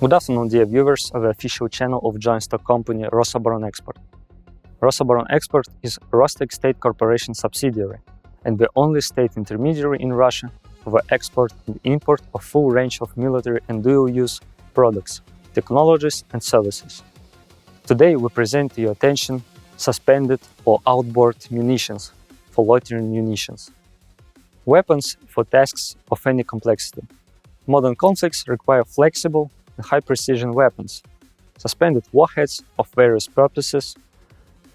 Good afternoon, dear viewers of the official channel of joint stock company Rossabaron Export. Rossabaron Export is Rostec State Corporation subsidiary and the only state intermediary in Russia for the export and import of full range of military and dual-use products, technologies and services. Today we present to your attention suspended or outboard munitions for loitering munitions. Weapons for tasks of any complexity. Modern conflicts require flexible and high-precision weapons. Suspended warheads of various purposes,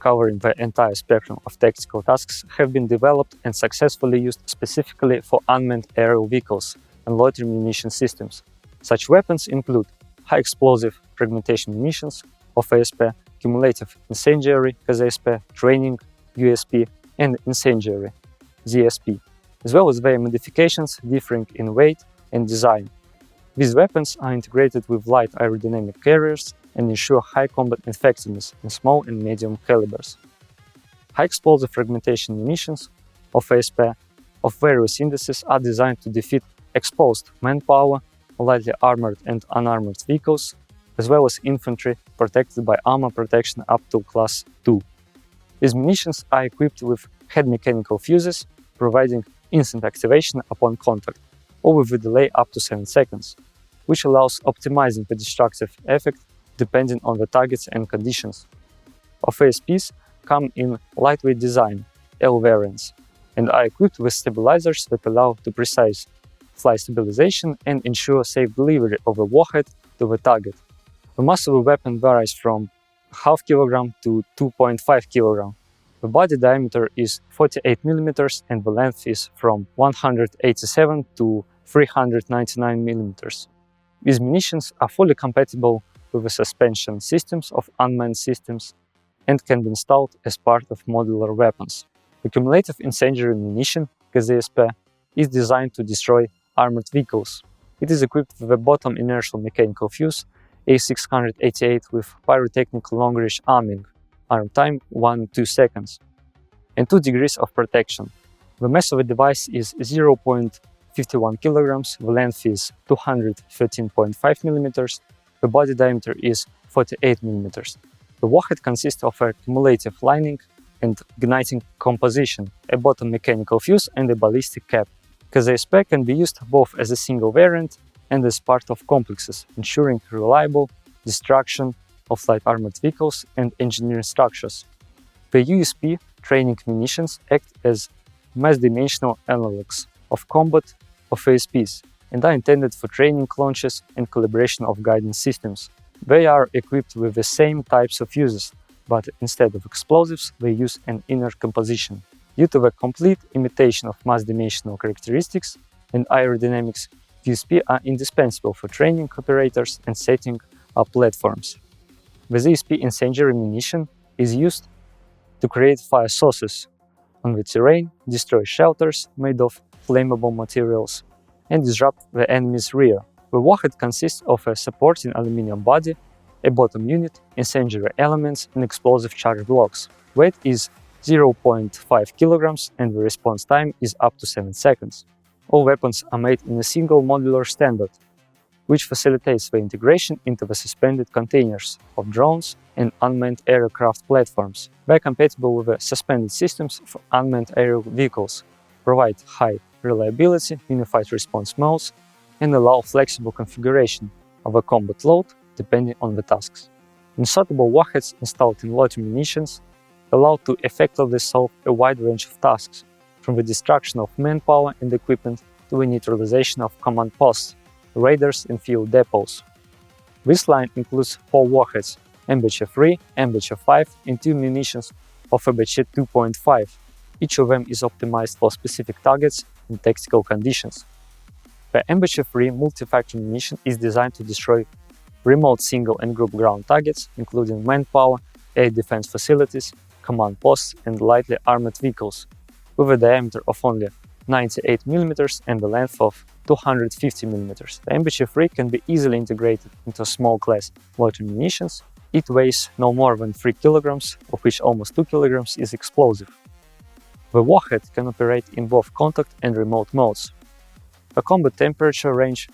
covering the entire spectrum of tactical tasks, have been developed and successfully used specifically for unmanned aerial vehicles and loitering munition systems. Such weapons include high-explosive fragmentation munitions, OFSP, Cumulative Incendiary, KZSP, Training, USP, and Incendiary, ZSP, as well as their modifications differing in weight and design. These weapons are integrated with light aerodynamic carriers and ensure high combat effectiveness in small and medium calibers. High-explosive fragmentation munitions, OFSP, of various indices are designed to defeat exposed manpower, lightly armored and unarmored vehicles, as well as infantry protected by armor protection up to Class 2. These munitions are equipped with head mechanical fuses, providing instant activation upon contact, or with a delay up to 7 seconds, which allows optimizing the destructive effect depending on the targets and conditions. OFSPs come in lightweight design, L variants, and are equipped with stabilizers that allow to precise fly stabilization and ensure safe delivery of a warhead to the target. The mass of a weapon varies from ½ kg to 2.5 kg. The body diameter is 48 mm and the length is from 187 to 399 mm. These munitions are fully compatible with the suspension systems of unmanned systems and can be installed as part of modular weapons. The Cumulative Incendiary munition, KZSP, is designed to destroy armored vehicles. It is equipped with a bottom inertial mechanical fuse A688 with pyrotechnic long-range arming, arm time 1-2 seconds, and 2 degrees of protection. The mass of the device is 0.51 kg, the length is 213.5 mm, the body diameter is 48 mm. The warhead consists of a cumulative lining and igniting composition, a bottom mechanical fuse and a ballistic cap. KZSP can be used both as a single variant and as part of complexes, ensuring reliable destruction of light armored vehicles and engineering structures. The USP training munitions act as mass-dimensional analogs of combat OFSPs and are intended for training launches and calibration of guidance systems. They are equipped with the same types of fuses, but instead of explosives, they use an inner composition. Due to the complete imitation of mass-dimensional characteristics and aerodynamics, USP are indispensable for training operators and setting up platforms. The ZSP incendiary munition is used to create fire sources on the terrain, destroy shelters made of flammable materials, and disrupt the enemy's rear. The warhead consists of a supporting aluminum body, a bottom unit, incendiary elements, and explosive charge blocks. Weight is 0.5 kg and the response time is up to 7 seconds. All weapons are made in a single modular standard, which facilitates the integration into the suspended containers of drones and unmanned aircraft platforms. They are compatible with the suspended systems for unmanned aerial vehicles, provide high reliability, unified response modes, and allow flexible configuration of a combat load depending on the tasks. Insertable warheads installed in loitering munitions allow to effectively solve a wide range of tasks, from the destruction of manpower and equipment to the neutralization of command posts, raiders and fuel depots. This line includes 4 warheads, MBH-3, MBH-5 and 2 munitions of MBH 2.5. Each of them is optimized for specific targets and tactical conditions. The MBH-3 Multifactor munition is designed to destroy remote single and group ground targets, including manpower, air defense facilities, command posts and lightly armored vehicles, with a diameter of only 98 mm and a length of 250 mm. The MBH-3 can be easily integrated into small class loitering munitions. It weighs no more than 3 kg, of which almost 2 kg is explosive. The warhead can operate in both contact and remote modes. The combat temperature range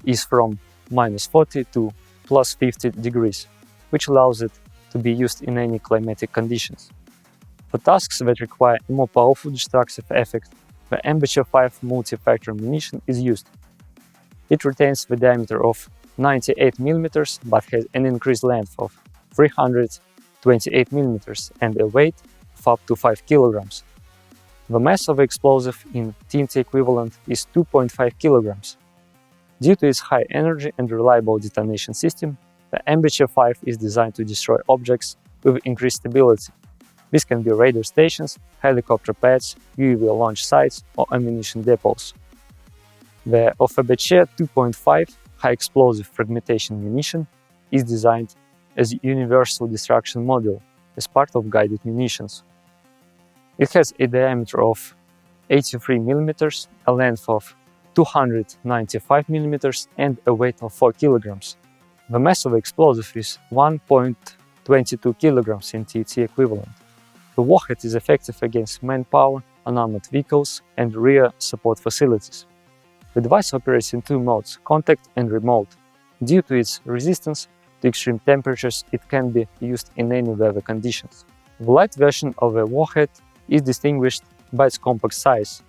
is from -40 to plus 50 degrees, which allows it to be used in any climatic conditions. For tasks that require a more powerful destructive effect, the Ambassador-5 Multifactor munition is used. It retains the diameter of 98 mm but has an increased length of 328 mm and a weight of up to 5 kg. The mass of the explosive in TNT equivalent is 2.5 kg. Due to its high energy and reliable detonation system, the Ambassador-5 is designed to destroy objects with increased stability. This can be radar stations, helicopter pads, UAV launch sites, or ammunition depots. The OFSP 2.5 high-explosive fragmentation munition is designed as a universal destruction module as part of guided munitions. It has a diameter of 83 mm, a length of 295 mm, and a weight of 4 kg. The mass of the explosive is 1.22 kg in TNT equivalent. The warhead is effective against manpower, unarmored vehicles, and rear support facilities. The device operates in two modes, contact and remote. Due to its resistance to extreme temperatures, it can be used in any weather conditions. The light version of the warhead is distinguished by its compact size,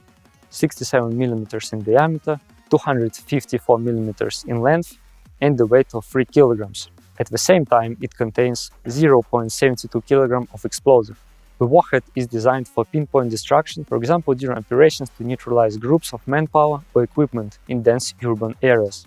67 mm in diameter, 254 mm in length, and the weight of 3 kg. At the same time, it contains 0.72 kg of explosive. The warhead is designed for pinpoint destruction, for example during operations to neutralize groups of manpower or equipment in dense urban areas.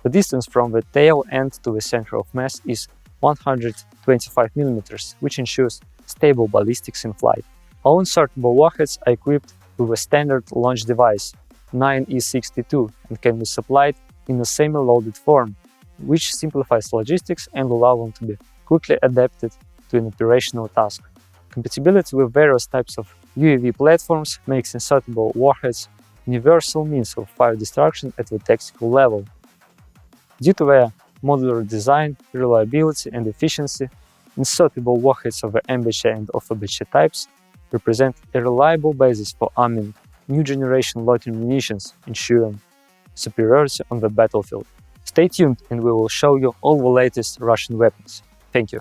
The distance from the tail end to the center of mass is 125 mm, which ensures stable ballistics in flight. All insertable warheads are equipped with a standard launch device, 9E62, and can be supplied in a semi-loaded form, which simplifies logistics and allows them to be quickly adapted to an operational task. Compatibility with various types of UAV platforms makes insertable warheads universal means of fire destruction at the tactical level. Due to their modular design, reliability, and efficiency, insertable warheads of the Ambassador and OFSP types represent a reliable basis for arming new generation loitering munitions, ensuring superiority on the battlefield. Stay tuned and we will show you all the latest Russian weapons. Thank you.